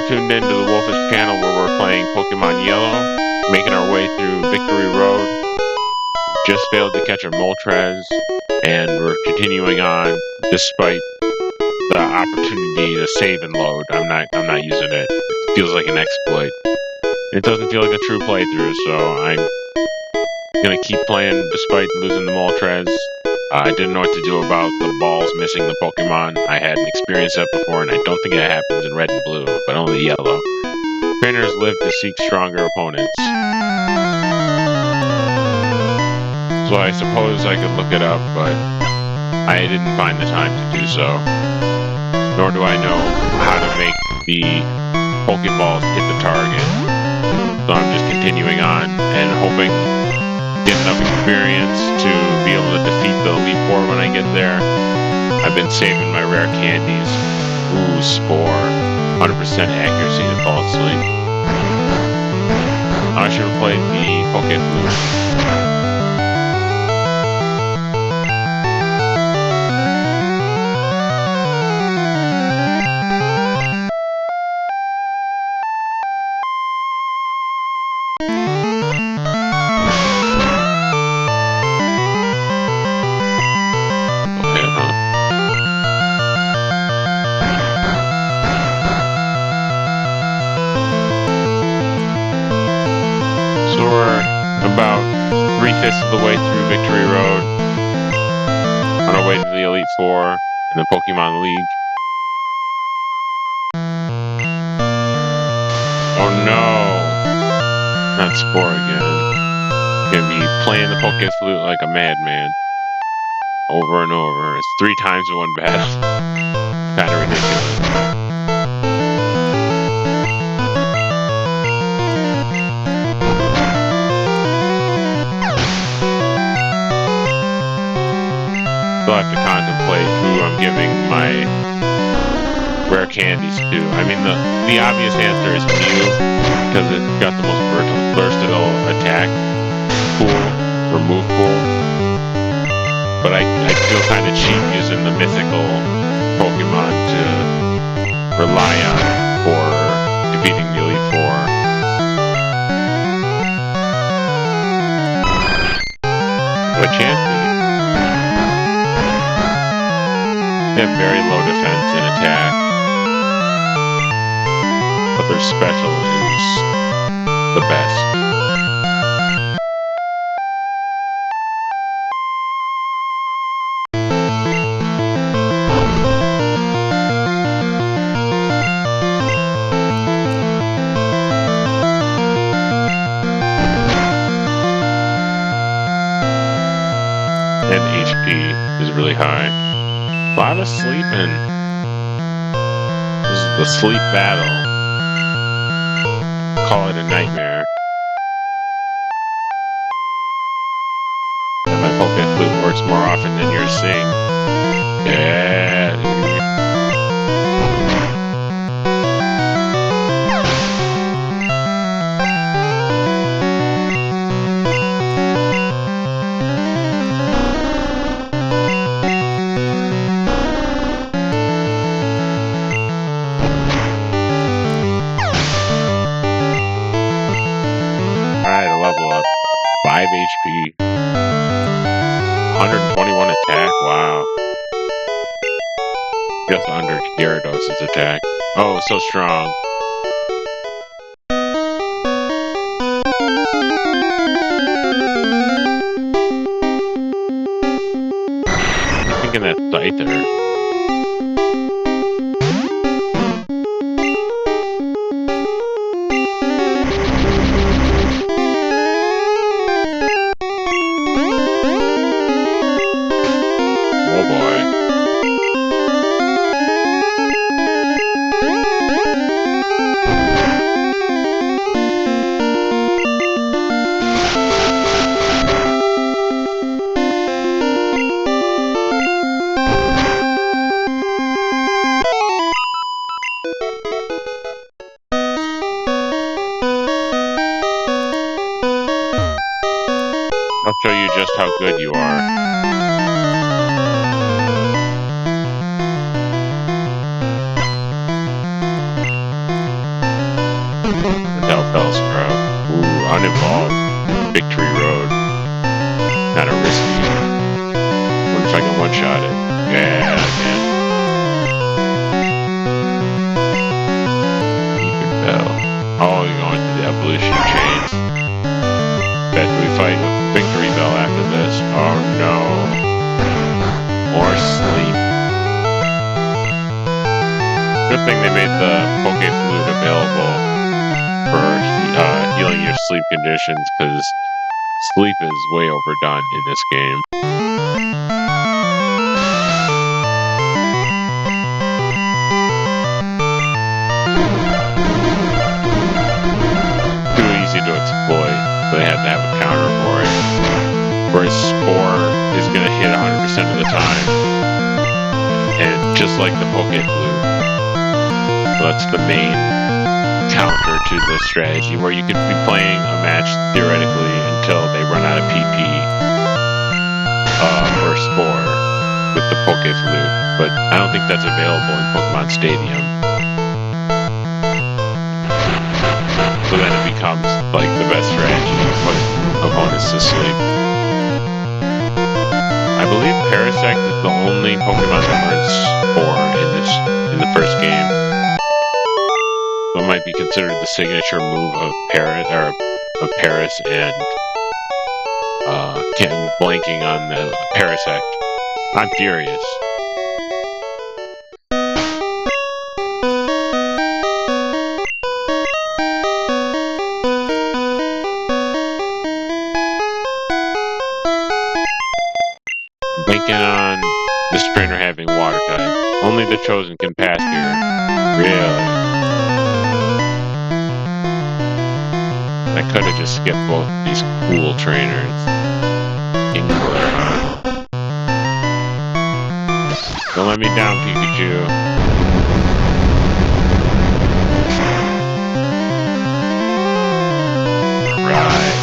tuned into the Wolfish channel where we're playing Pokemon Yellow, making our way through Victory Road. Just failed to catch a Moltres, and we're continuing on despite the opportunity to save and load. I'm not using it. It feels like an exploit. It doesn't feel like a true playthrough, so I'm gonna keep playing despite losing the Moltres. I didn't know what to do about the balls missing the Pokemon. I hadn't experienced that before, and I don't think it happens in red and blue, but only yellow. Trainers live to seek stronger opponents. So I suppose I could look it up, but I didn't find the time to do so. Nor do I know how to make the Pokeballs hit the target. So I'm just continuing on and hoping get enough experience to be able to defeat the Elite Four when I get there. I've been saving my rare candies. Ooh, Spore. 100% accuracy to fall asleep. I should have played the Poke Flute. So we're about 3/5 of the way through Victory Road, on our way to the Elite Four and the Pokemon League. Oh no! Not Spore again. Gonna be playing the Poke Flute like a madman. Over and over. It's 3 times in one battle. Kinda ridiculous. Still have to contemplate who I'm giving my rare candies to. I mean, the obvious answer is Mew, because it's got the most versatile attack pool, or move pool. But I feel kind of cheap using the mythical Pokemon to rely on for defeating the Elite Four. What chance? They have very low defense and attack, but their special is the best. And HP is really high. A lot of sleeping. This is the sleep battle. Call it a nightmare. And my Poke Flute works more often than your Sing. Yeah. Level up. 5 HP. 121 attack. Wow. Just under Gyarados' attack. Oh, so strong. I'm thinking that's Scyther. I'll show you just how good you are. Bellsprout. Ooh, uninvolved. Victory Road. Not a risky. Wonder if I can one-shot it. Yeah, I can. Beacon Bell. Oh, you're going to the evolution chains. Bet we fight with Victory Bell after this. Oh no. More sleep. Good thing they made the Poke Flute available for healing your sleep conditions, because sleep is way overdone in this game. Too easy to exploit, so they have to have a counter for it. Whereas Spore is going to hit 100% of the time. And just like the Poke Flute, that's the main counter to this strategy, where you could be playing a match theoretically until they run out of PP or Spore with the Poke Flute, but I don't think that's available in Pokemon Stadium. So then it becomes like the best strategy to put opponents to sleep. I believe Parasect is the only Pokemon that learns Spore in the first game. So it might be considered the signature move of Paris, and I'm blanking on the Parasect. I'm furious. I'm blanking on this trainer having water type. Only the chosen can pass here. Really? I could have just skipped both of these cool trainers. Don't let me down, Pikachu. Right.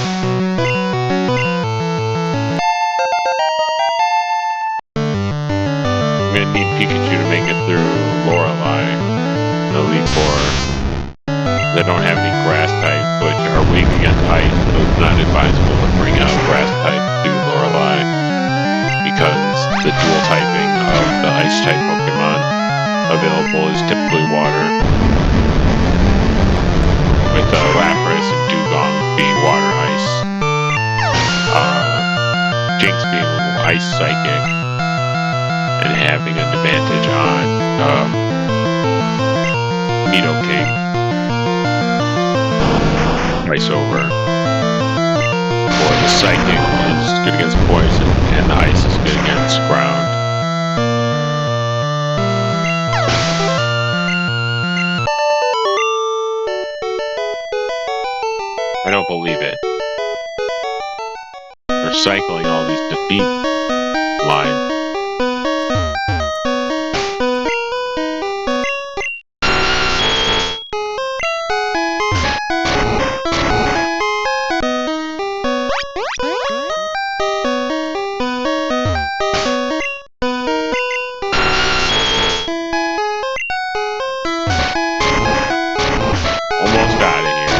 I'm gonna need Pikachu to make it through Lorelei, the Elite Four. They don't have any grass types, which are weak against ice, so it's not advisable to bring out grass type to Lorelei, because the dual typing of the ice type Pokemon available is typically water, with Lapras and Dugong being water ice, Jinx being ice psychic, and having an advantage on Nidoking. Ice over. Or the psychic is good against poison, and the ice is good against ground. I don't believe it. They're cycling all these defeat lines. Almost out of here.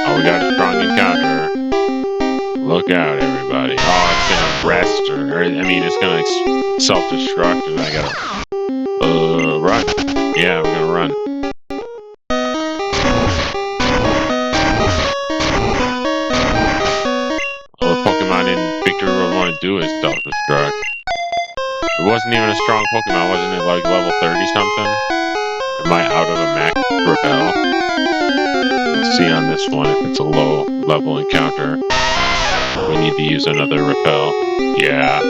Oh, we got a strong encounter. Look out, everybody. Oh, it's gonna rest, it's gonna self-destruct, and I gotta run. Yeah, we're gonna run. All the Pokemon in Victory Road want to do is self-destruct. It wasn't even a strong Pokemon, wasn't it? Like level 30 something? Am I out of a max repel? Let's see on this one if it's a low level encounter. We need to use another repel. Yeah.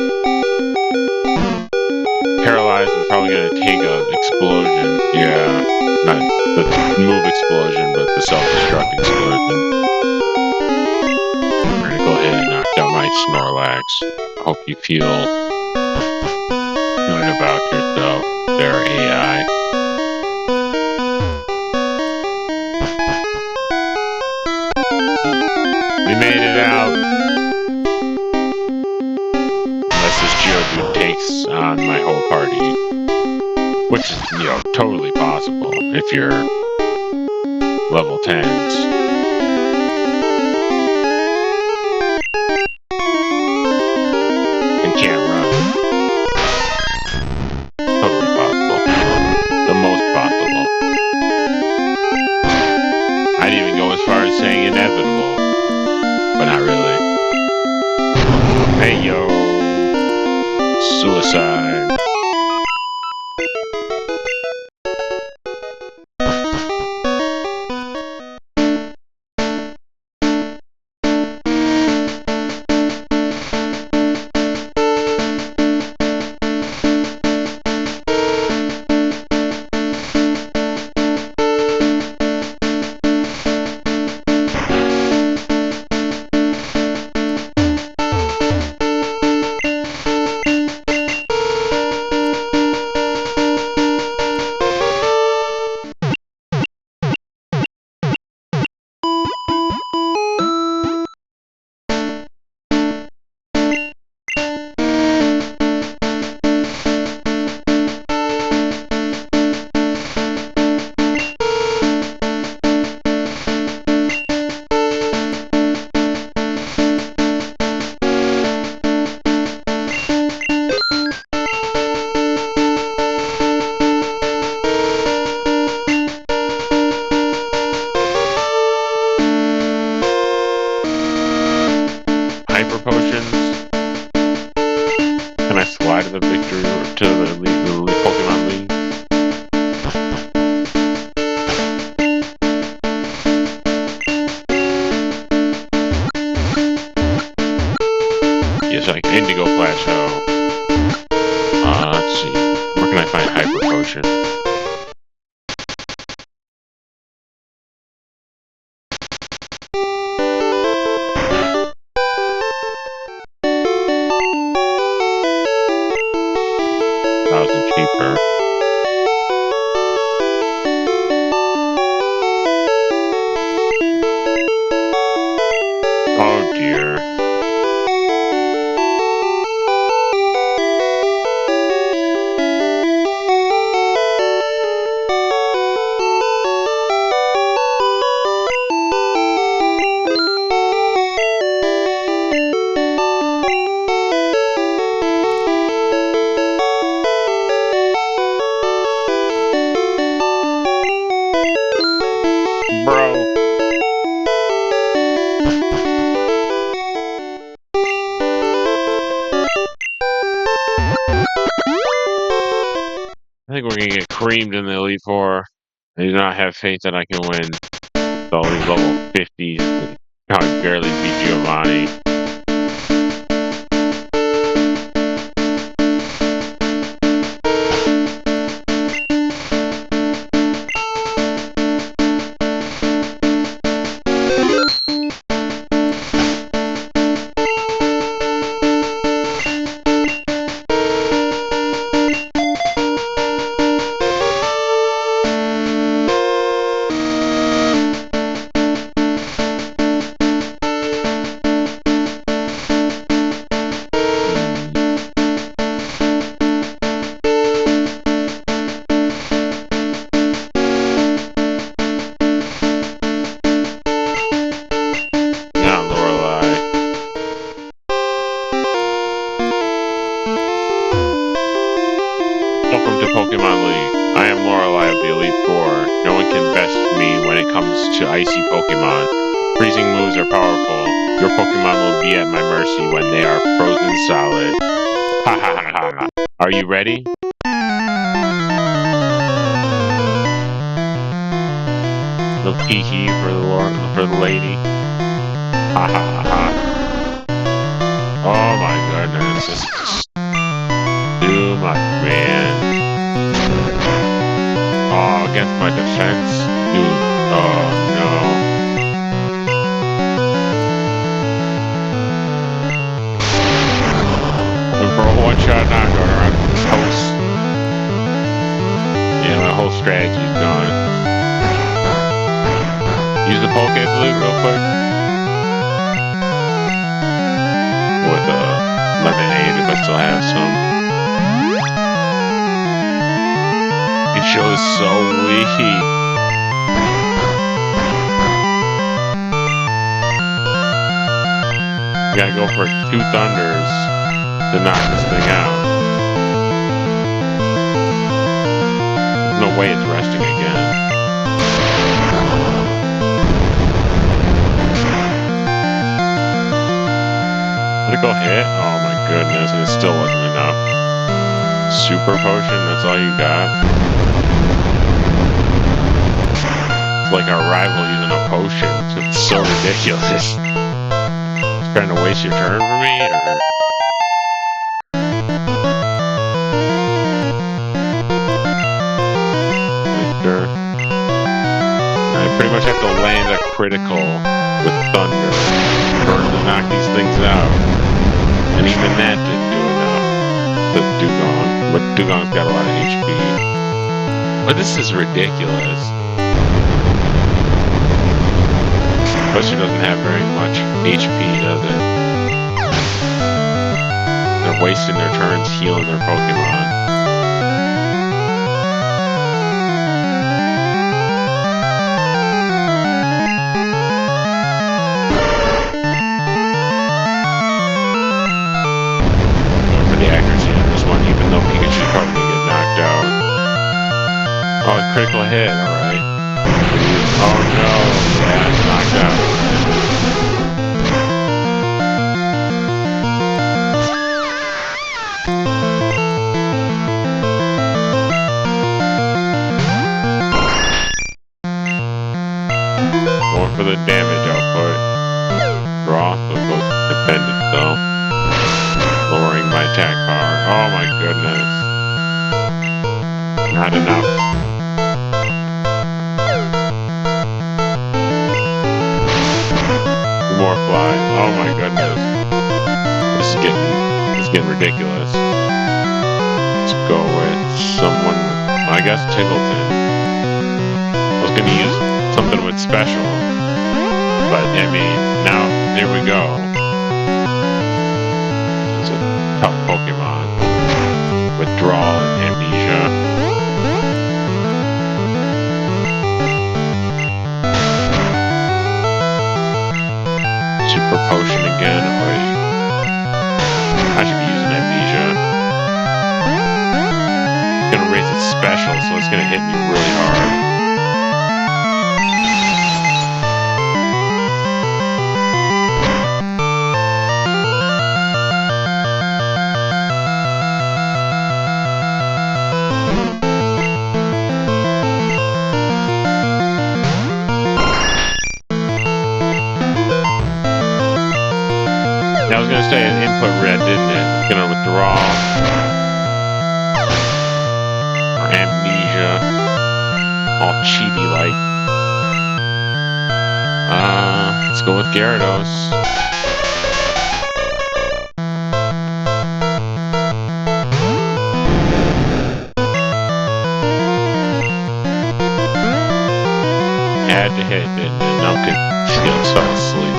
Paralyzed and probably gonna take a explosion. Yeah. Not the move explosion, but the self-destruct explosion. We're gonna go ahead and knock out my Snorlax. I hope you feel good about yourself, there, AI. totally possible if you're level 10s and can't run. Totally possible. The most possible. I'd even go as far as saying inevitable, but not really. Hey yo, suicide. Hyper potions. Can I slide to the victory or to the Pokemon League? Yes, like Indigo Plateau. Let's see. Where can I find Hyper Potion? Cheaper. Oh dear. Bro. I think we're gonna get creamed in the Elite Four. I do not have faith that I can win. All these level 50s. I barely beat Giovanni. Welcome to Pokemon League. I am Lorelei of the Elite Four. No one can best me when it comes to icy Pokemon. Freezing moves are powerful. Your Pokemon will be at my mercy when they are frozen solid. Ha ha ha ha. Are you ready? Little hee hee for the lady. Ha ha ha ha. Oh my goodness. This is too much, man. Oh, against my defense? Dude, oh no. And for a one-shot knockout around this house. Yeah, my whole strategy's gone. Use the Poke Flute real quick. With lemonade if I still have some. It show is so weak. You gotta go for 2 thunders to knock this thing out. There's no way it's resting again. Critical hit? Oh my goodness, and it still wasn't enough. Super potion, that's all you got? It's like our rival using a potion. It's so ridiculous. Trying to waste your turn for me, or? Sure. I pretty much have to land a critical with thunder in order to knock these things out. And even that didn't do enough. The Dugong. But Dugong's got a lot of HP. But this is ridiculous. Plus, she doesn't have very much HP, does it? They're wasting their turns healing their Pokemon. Going for the accuracy on this one, even though Pikachu's probably going to get knocked out. Oh, critical hit, alright. Oh no, yeah, it's knocked out. Going for the damage output. Draw, so it goes dependent though. Lowering my attack power. Oh my goodness. Not enough. More fly. Oh my goodness. This is getting ridiculous. Let's go with someone with, I guess, Tiggleton. I was gonna use something with special. But I mean, now here we go. It's a tough Pokemon. Withdrawal and amnesia. Super potion again. Wait. I should be using amnesia. It's gonna raise its special, so it's gonna hit me really hard. I was gonna say an input red, didn't it? It's gonna withdraw. Or amnesia. All chibi-like. Let's go with Gyarados. Had to hit, didn't it? Now Skills fell asleep.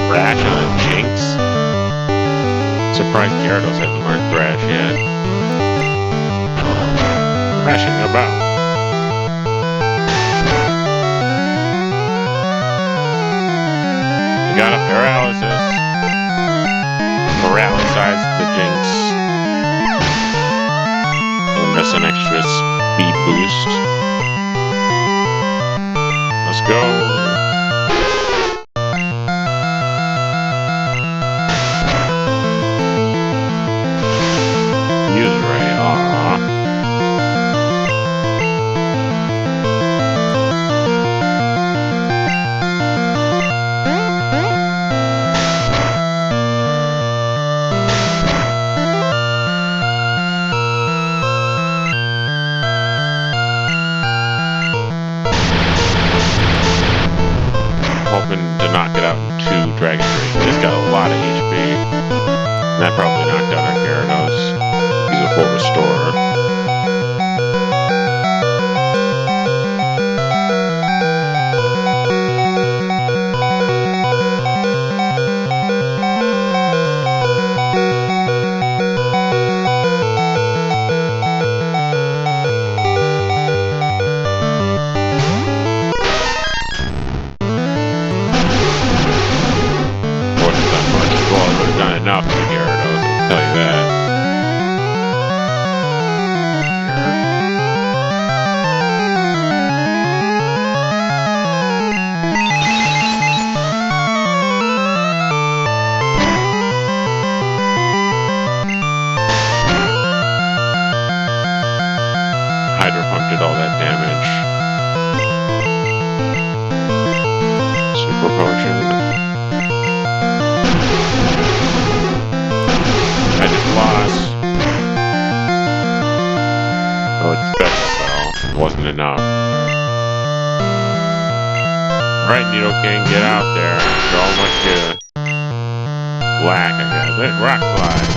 Thrash on a Jinx? Surprised Gyarados hasn't learned Thrash yet. Thrashing about. You got a paralysis. Paralyzed the Jinx. That's an extra speed boost. Let's go. Hoping to knock it out in 2 Dragon Rings. It's got a lot of HP. And that probably knocked out our Gyarados. He's a full restorer. potion. I just lost. Oh, it's special though. Wasn't enough. Alright, Nidoking, get out there. Show 'em what you lack, I guess. Hey, rock slide.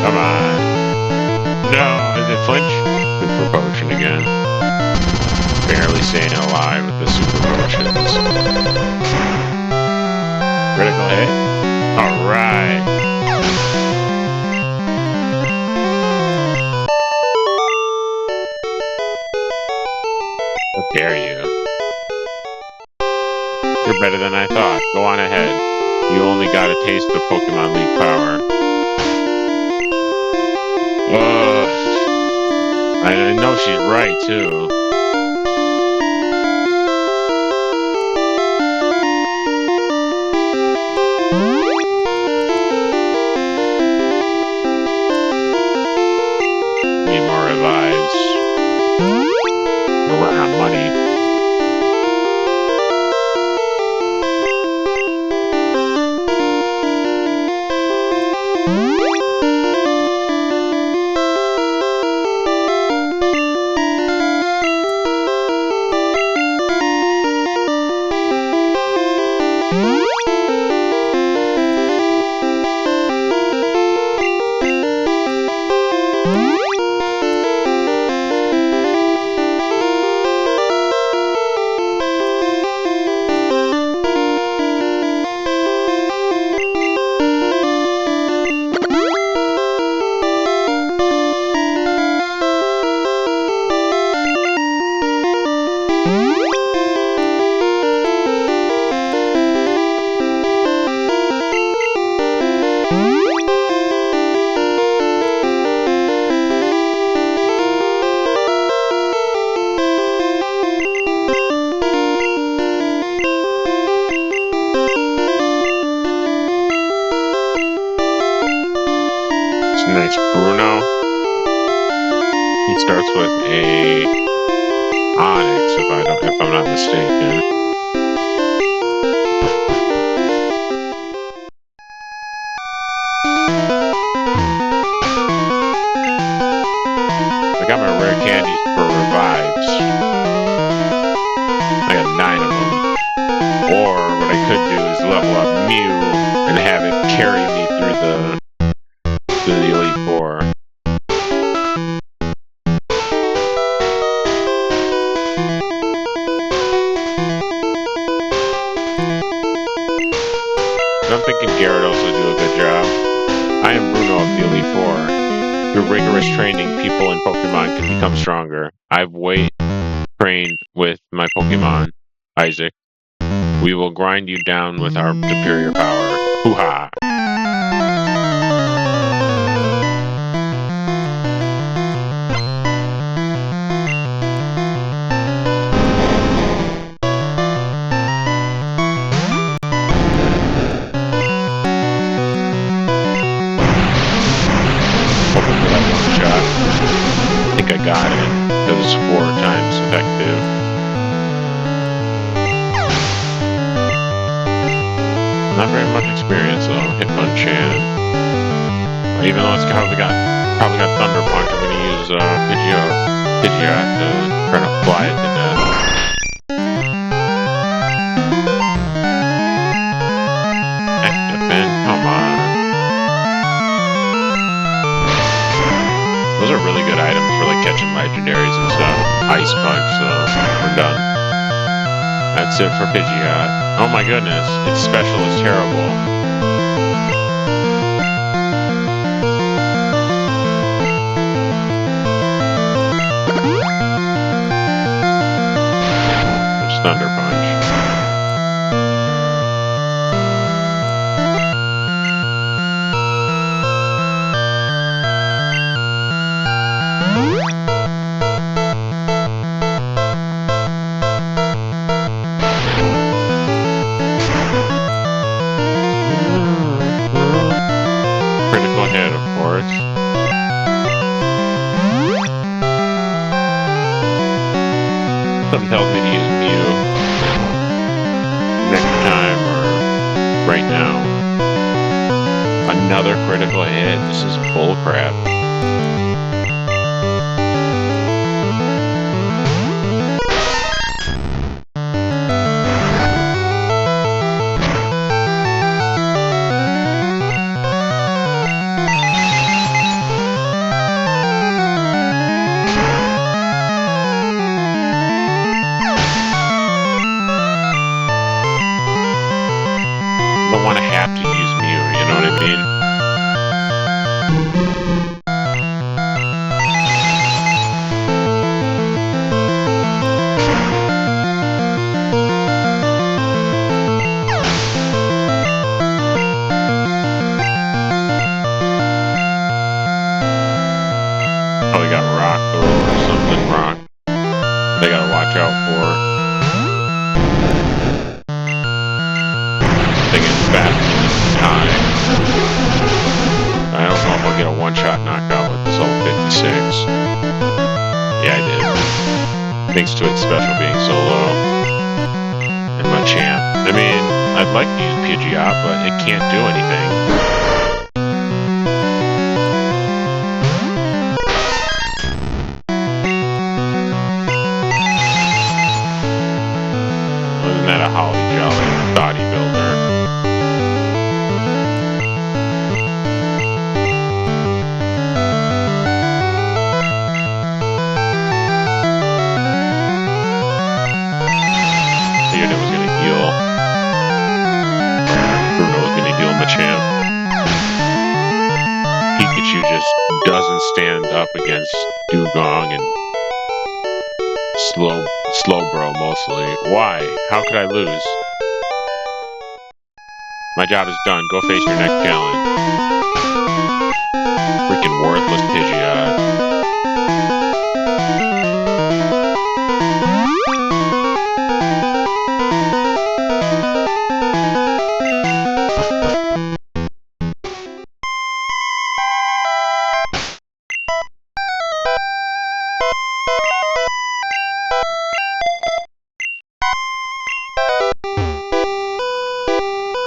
Come on. No, is it flinch? Super potion again. Barely staying alive with the super potions. Critical hit. Alright. How dare you? You're better than I thought. Go on ahead. You only got a taste of Pokemon League power. Ugh. I know she's right, too. Need more revives. We're running out of money. Nice Bruno. He starts with a Onyx, if I'm not mistaken. I got my rare candies for revives. I got 9 of them. Or what I could do is level up Mew and have it carry me through the Elite Four. I'm thinking Garrett also do a good job. I am Bruno of the Elite Four. Through rigorous training, people in Pokemon can become stronger. I've trained with my Pokemon, Isaac. We will grind you down with our superior power. Hoo-ha! Hoping for that one shot. I think I got it. That was 4 times effective. Not very much experience though. Hitmonchan. Even though it's probably got Thunder Punch, I'm gonna use Pidgeot to try to fly it to death. Defend, come on. Those are really good items for like catching legendaries and stuff. Ice Punch, so we're done. That's it for Pidgeot. Oh my goodness, its special is terrible. There's Thunder Punch. Something tells me to use Mew next time or right now. Another critical hit. This is bullcrap. I don't want to have to use Mew, you know what I mean? Oh, we got rock or something rock. They gotta watch out for. They get faster this time. I don't know if I'll get a one-shot knockout with this old 56. Yeah, I did. Thanks to its special being so low. And my champ. I mean, I'd like to use Pidgeot, but it can't do anything. Wasn't that a holly jolly bodybuilder? Figured it was gonna heal. Bruno was gonna heal Machamp. Pikachu just doesn't stand up against Dugong and Slowbro mostly. Why? How could I lose? My job is done. Go face your next challenge. Freaking worthless Pidgeot.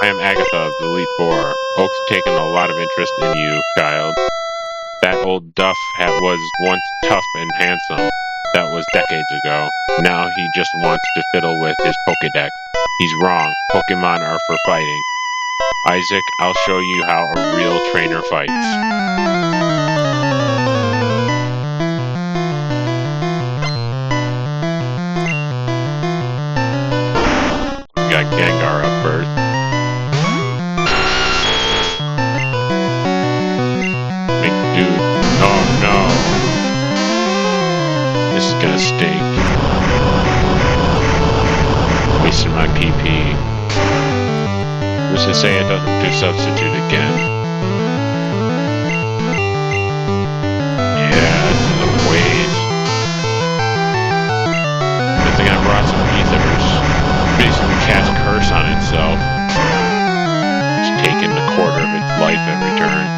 I am Agatha of the Elite Four. Oak's taken a lot of interest in you, child. That old Duff hat was once tough and handsome. That was decades ago. Now he just wants to fiddle with his Pokédex. He's wrong. Pokemon are for fighting. Isaac, I'll show you how a real trainer fights. We got Gengar up first. Dude, oh no. This is gonna stink. Wasting my PP. Who's to say it doesn't do substitute again? Yeah, this is a waste. Good thing I brought some ethers. Basically cast curse on itself. It's taking a quarter of its life every turn.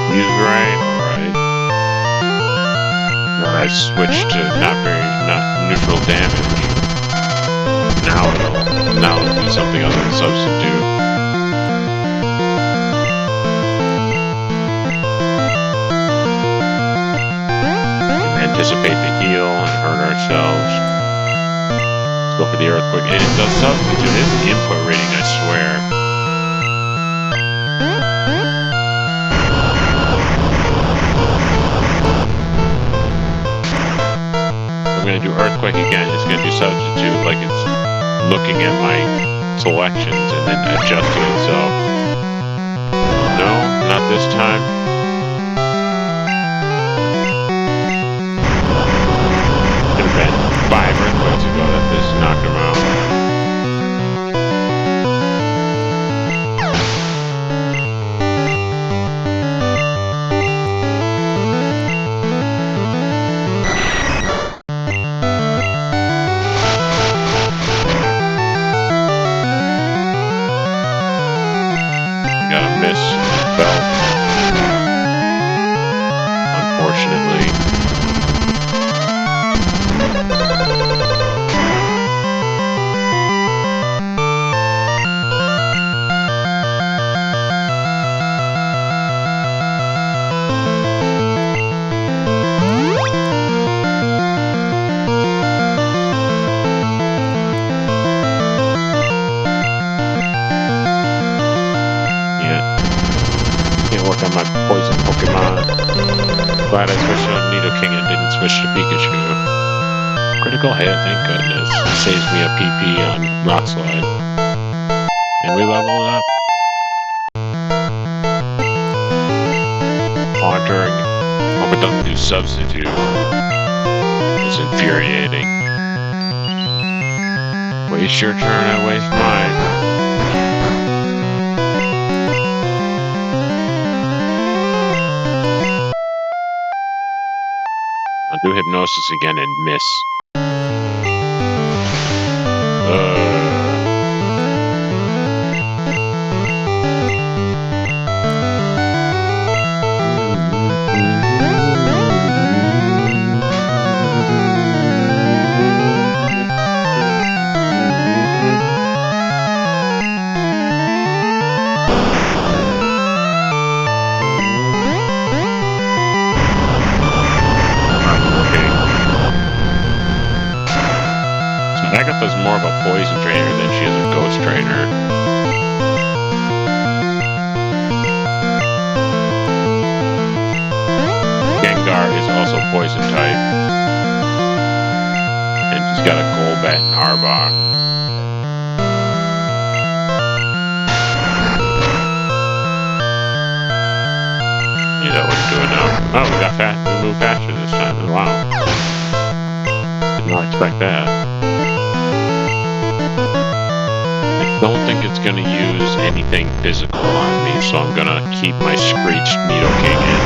Alright. I switched to not neutral damage. Now it'll do something other than substitute. We can anticipate the heal and hurt ourselves. Let's go for the earthquake. And it does substitute. It's input rating, I swear. I'm going to do Earthquake again. It's going to do substitute, like it's looking at my selections and then adjusting itself. No, not this time. Could have been 5 Earthquakes ago that this knocked him out. Got a miss belt. unfortunately. Can't work on my poison Pokemon. Glad I switched to Nidoking and didn't switch to Pikachu. Critical hit, thank goodness. Saves me a PP on Rock Slide. And we level it up. Haunter, hope it doesn't do Substitute. It's infuriating. Waste your turn, I waste mine. I'll do Hypnosis again and miss. Agatha's more of a poison trainer than she is a ghost trainer. Gengar is also poison type. And she's got a Golbat and Arbok. Yeah, that wouldn't do enough. Oh, we moved faster this time. Wow. Did not expect that. I don't think it's going to use anything physical on me, so I'm going to keep my Screeched Nidoking in.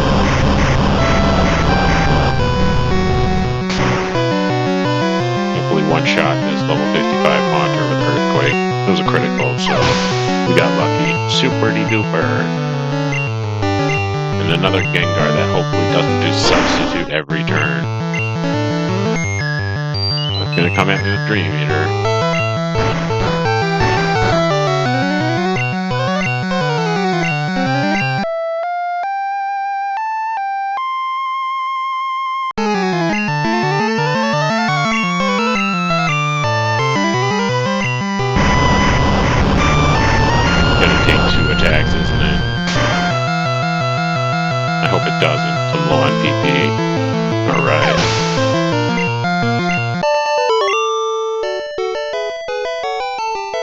Hopefully one-shot this level 55 Haunter with Earthquake. It was a critical, so we got lucky. Super-de-duper. And another Gengar that hopefully doesn't do Substitute every turn. It's going to come at me with Dream Eater. Attacks, isn't it? I hope it doesn't. I'm low on PP. Alright.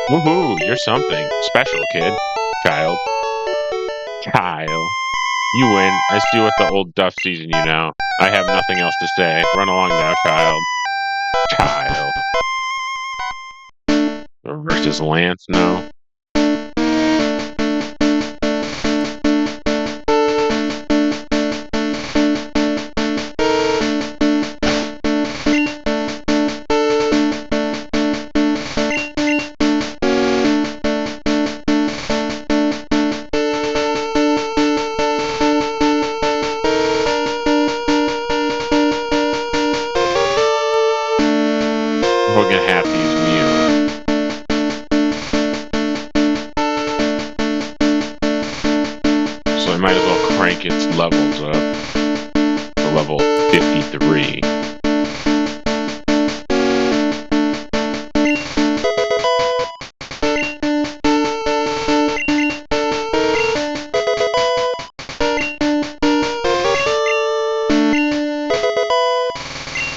Woohoo! You're something. Special, kid. Child. You win. I see what the old duff sees in you now. I have nothing else to say. Run along now, child. Versus Lance, no. We're gonna have to use Mew. So I might as well crank its levels up to level 53.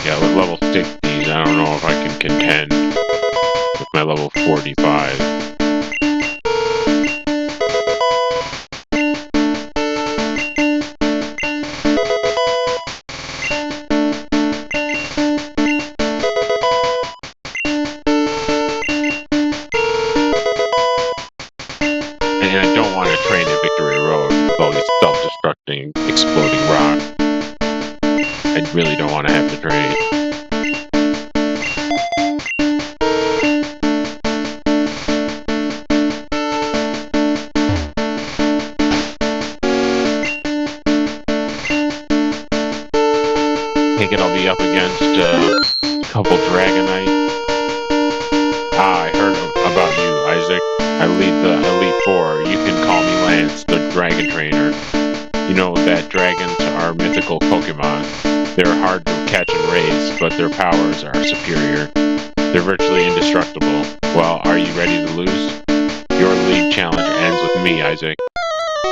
Yeah, with level 60s, I don't know if I can contend with my level 45. And I don't want to train at Victory Road with all these self-destructing, exploding rocks. I really don't want to have to train. take it, I'll be up against a couple Dragonite. I heard about you, Isaac. I lead the Elite Four. You can call me Lance, the Dragon Trainer. You know that dragons are mythical Pokemon. They're hard to catch and raise, but their powers are superior. They're virtually indestructible. Well, are you ready to lose? Your league challenge ends with me, Isaac.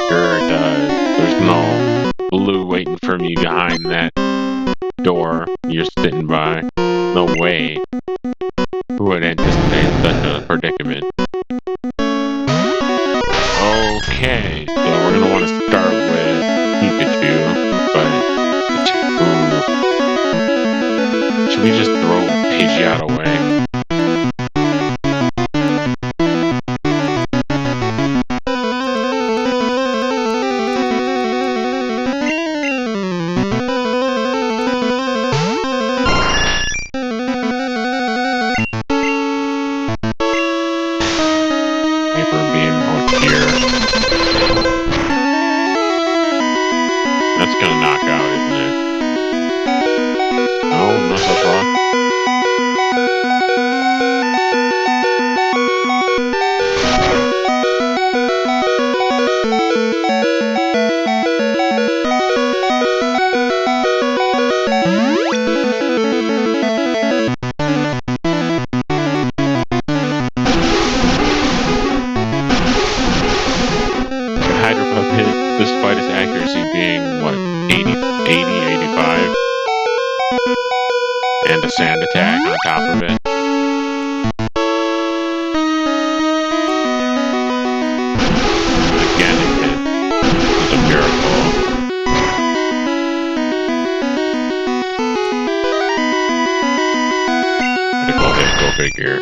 Sure it does. There's no blue waiting for me behind that door you're sitting by. No way. Who would anticipate such a predicament? Okay, so we're gonna want to start with Pikachu, but should we just throw Pidgeot away? Hyper Beam out here. That's gonna knock out, isn't it? No, not so far. Hydro Pump hit, despite its accuracy being, what, 80, 85? And a sand attack on top of it. Again, it hit. It's a miracle. Critical hit, go figure.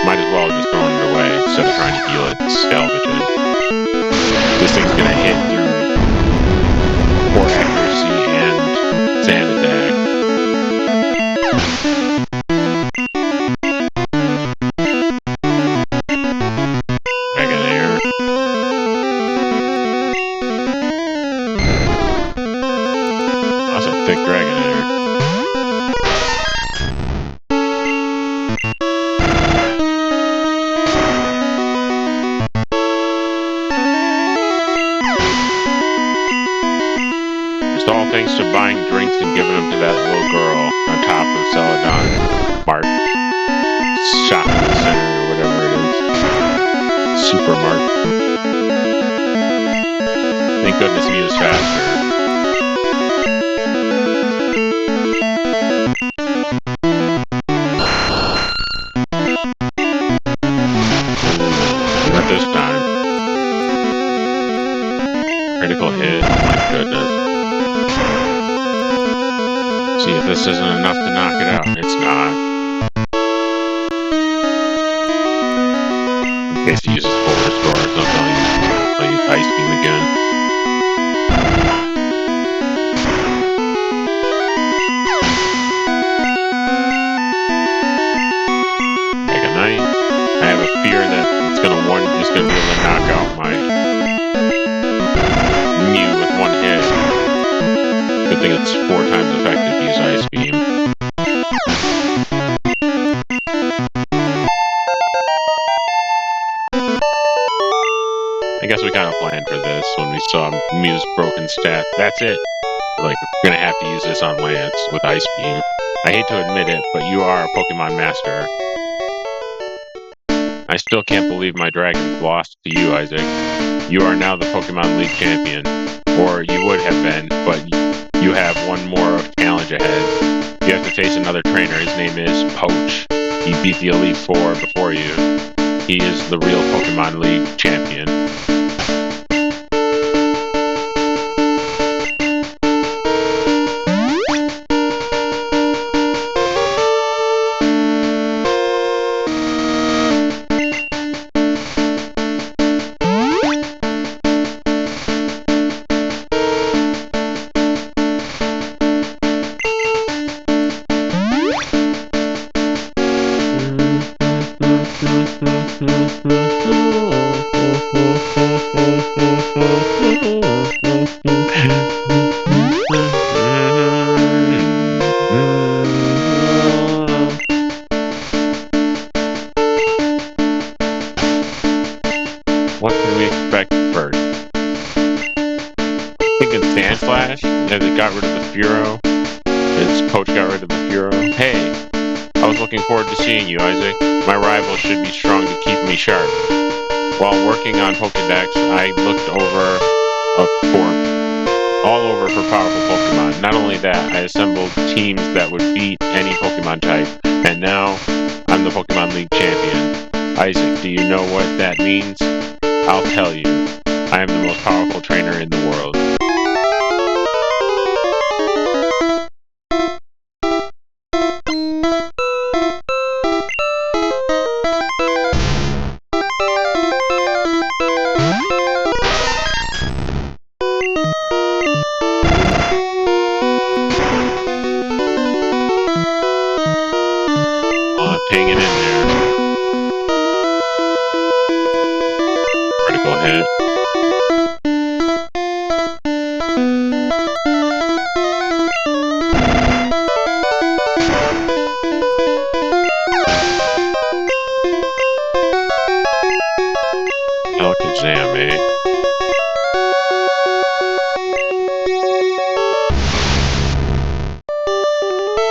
Might as well just throw it away instead of trying to heal it and salvage it. This thing's gonna hit through poor accuracy and sand attack. Dragonair. That's a thick Dragonair. All thanks to buying drinks and giving them to that little girl on top of Celadon Mart shopping center or whatever it is. Supermart. Thank goodness he is faster. Not this time. Critical hit. Oh my goodness. See if this isn't enough to knock it out. It's not. In case he uses full restore, so I'll use Ice Beam again. Dragonite. I have a fear that it's gonna be able to knock out my Mew with one hit. Good thing it's 4 times effective to use Ice Beam. I guess we kind of planned for this when we saw Mew's broken stat. That's it. Like, we're gonna have to use this on Lance with Ice Beam. I hate to admit it, but you are a Pokemon Master. I still can't believe my dragon lost to you, Isaac. You are now the Pokemon League champion. Or you would have been, but you have one more challenge ahead. You have to face another trainer. His name is Poach. He beat the Elite Four before you. He is the real Pokemon League champion. thinking Sandslash, as it got rid of the Furo. Its poach got rid of the Furo. Hey, I was looking forward to seeing you, Isaac. My rival should be strong to keep me sharp. While working on Pokedex, I looked all over for powerful Pokemon. Not only that, I assembled teams that would beat any Pokemon type, and now I'm the Pokemon League champion. Isaac, do you know what that means? I'll tell you. I am the most powerful trainer in the world. Hanging in there. Critical hit. Alakazam, eh?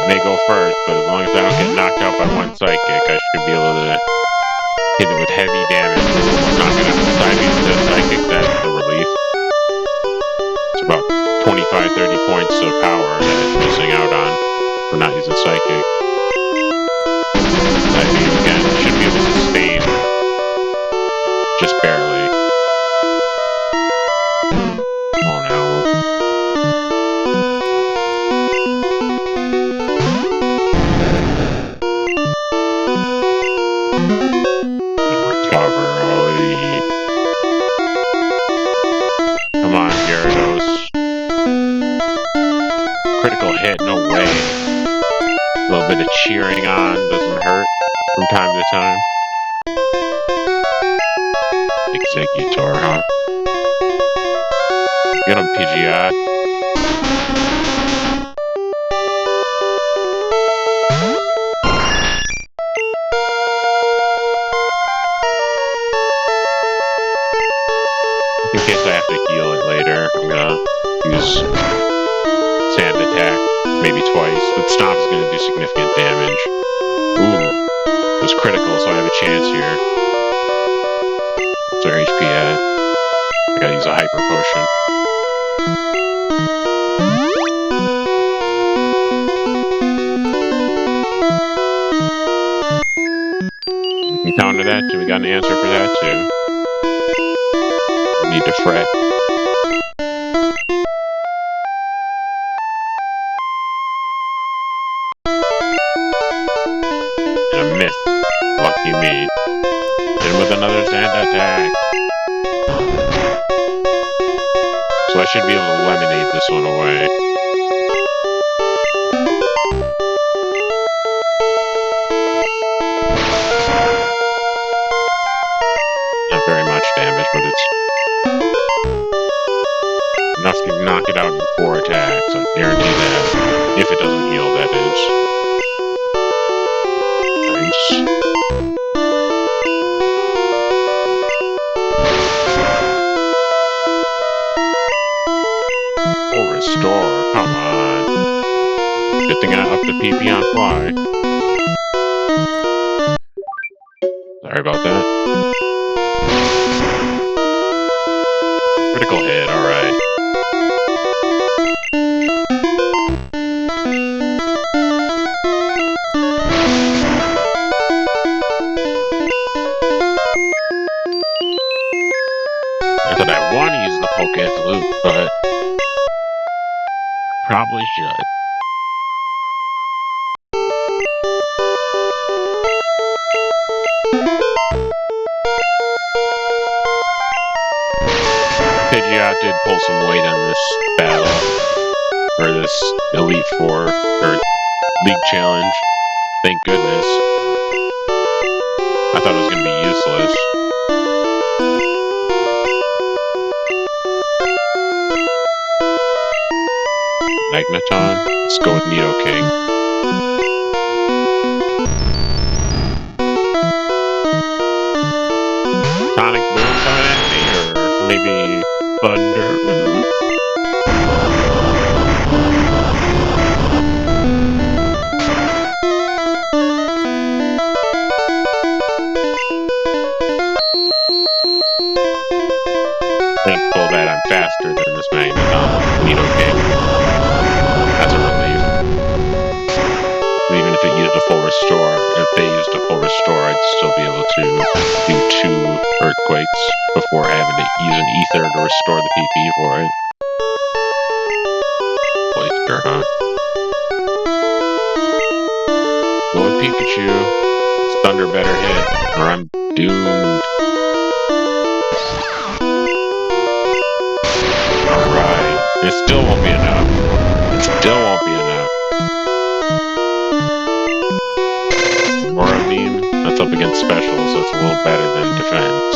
May go first, but as long as I don't get knocked out by one psychic, I should be able to hit it with heavy damage. Knocking out the side into psychic, that's the relief. It's about 25-30 points of power that it's missing out on for not using psychic. Side beam again, should be able to sustain. Just barely. Oh no. Come on, Gyarados. Critical hit, no way. A little bit of cheering on doesn't hurt from time to time. Executor, huh? Get him, Pidgeot. In case I have to heal it later, I'm gonna use Sand Attack, maybe twice, but Stomp is gonna do significant damage. Ooh, it was critical, so I have a chance here. What's our HP at? I gotta use a Hyper Potion. We can counter that too, we got an answer for that too. Need to fret. And a miss. Lucky me. And with another Sand Attack. So I should be able to eliminate this one away. Not very much damage, but it's enough to knock it out in 4 attacks. I guarantee that. If it doesn't heal, that is. Nice. Oh, restore. Come on. Good thing I upped the PP on fly. Sorry about that. Critical hit, alright. Not that I want to use the Poké Flute, but probably should. Pidgeot did pull some weight on this battle, or this Elite Four, or League Challenge. Thank goodness. I thought it was going to be useless. Magneton. Let's go with Nidoking. Sonic Boom coming at me, or maybe Thunder. restore. If they used a full restore, I'd still be able to do 2 earthquakes before having to use an ether to restore the PP for it. Oyster, huh? Go with Pikachu. Thunder better hit, or I'm doomed. Alright. It still won't be enough. It still won't be enough. Aura Beam, that's up against special, so it's a little better than defense.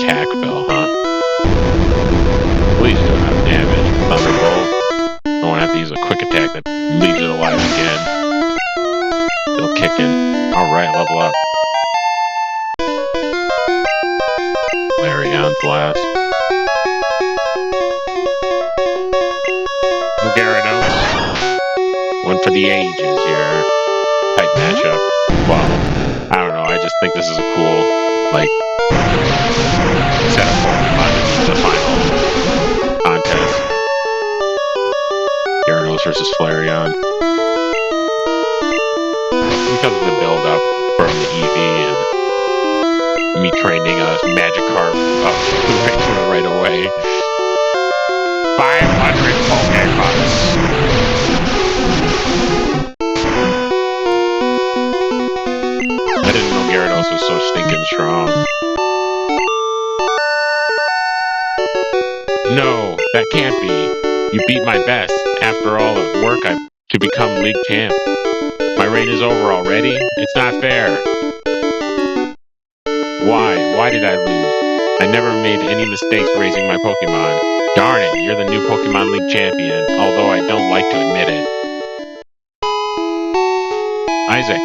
Attack Bell, huh? Please do enough damage. Thunderbolt. I won't have to use a quick attack that leaves it alive again. Still kicking. Alright, level up. Larion's last. Gyarados. One for the ages here. Type matchup. Well, I don't know. I just think this is a cool, like, set of Pokemon in the final contest. Gyarados versus Flareon. Because of the build-up from the EV and me training a Magikarp up right away. 500 Pokebucks. I didn't know Gyarados was so stinking strong. No, that can't be. You beat my best after all the work to become league champ. My reign is over already? It's not fair. Why? Why did I lose? I never made any mistakes raising my Pokemon. Darn it, you're the new Pokemon League champion, although I don't like to admit it. Isaac.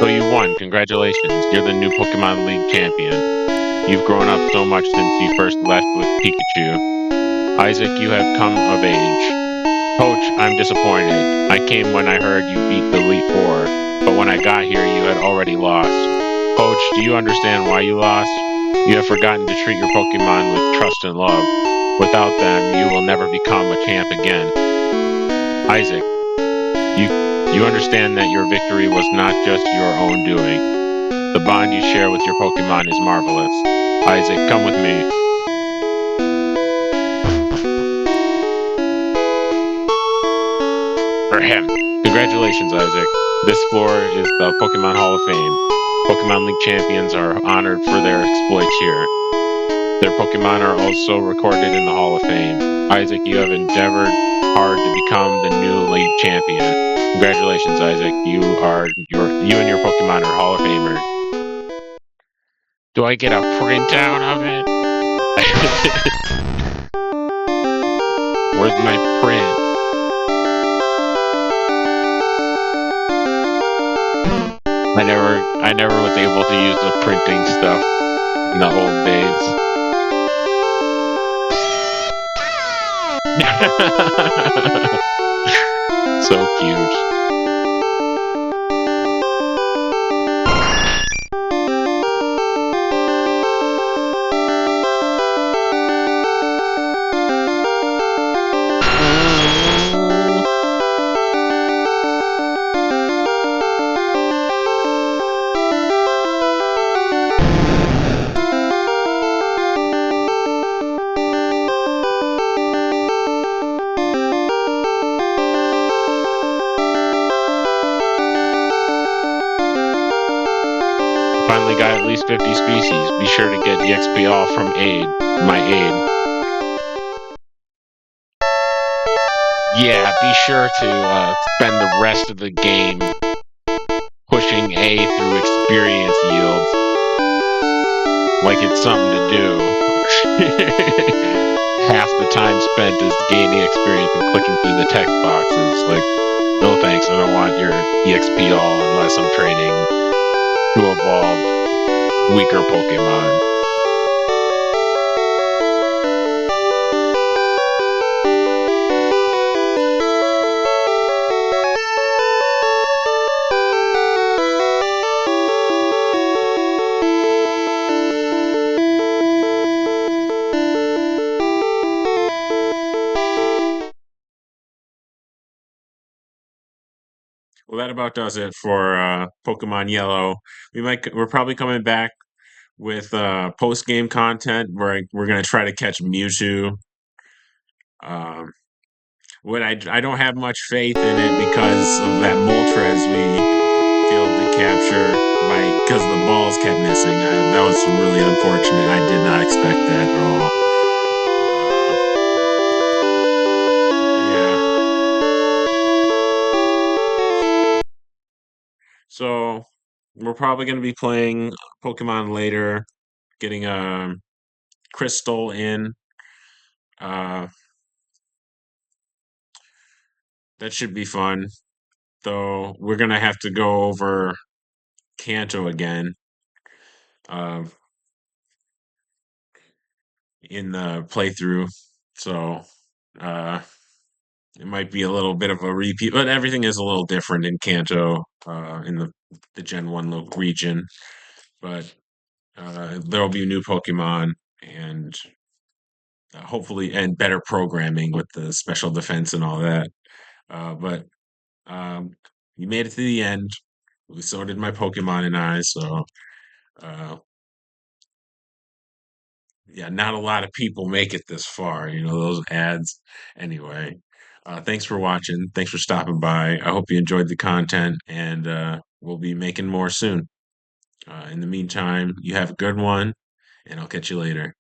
So you won, congratulations. You're the new Pokemon League champion. You've grown up so much since you first left with Pikachu. Isaac, you have come of age. Coach, I'm disappointed. I came when I heard you beat the Elite Four, but when I got here, you had already lost. Coach, do you understand why you lost? You have forgotten to treat your Pokemon with trust and love. Without them, you will never become a champ again. Isaac, you understand that your victory was not just your own doing. The bond you share with your Pokemon is marvelous. Isaac, come with me. For him. Congratulations, Isaac. This floor is the Pokemon Hall of Fame. Pokemon League champions are honored for their exploits here. Their Pokemon are also recorded in the Hall of Fame. Isaac, you have endeavored hard to become the new League champion. Congratulations, Isaac. You and your Pokemon are Hall of Famers. Do I get a printout of it? Where's my print? I never was able to use the printing stuff in the old days. So cute. Finally got at least 50 species. Be sure to get EXP all from my aid. Yeah, be sure to spend the rest of the game pushing A through experience yields. Like it's something to do. Half the time spent is gaining experience and clicking through the text boxes. Like, no thanks, I don't want your EXP all unless I'm training to evolve weaker Pokemon. Well, that about does it for Pokemon Yellow. We're probably coming back with post game content where we're gonna try to catch Mewtwo. Um, what I don't have much faith in it because of that Moltres we failed to capture by because the balls kept missing. That was really unfortunate. I did not expect that at all. Yeah. So we're probably going to be playing Pokemon later, getting a Crystal in. Uh, that should be fun. Though we're gonna have to go over Kanto again uh, in the playthrough. So uh, it might be a little bit of a repeat, but everything is a little different in Kanto in the Gen 1 region. But there'll be new Pokemon and hopefully and better programming with the special defense and all that. But you made it to the end. So did my Pokemon and I. So uh, yeah, not a lot of people make it this far, those ads. Anyway, thanks for watching. Thanks for stopping by. I hope you enjoyed the content, and we'll be making more soon. In the meantime, you have a good one, and I'll catch you later.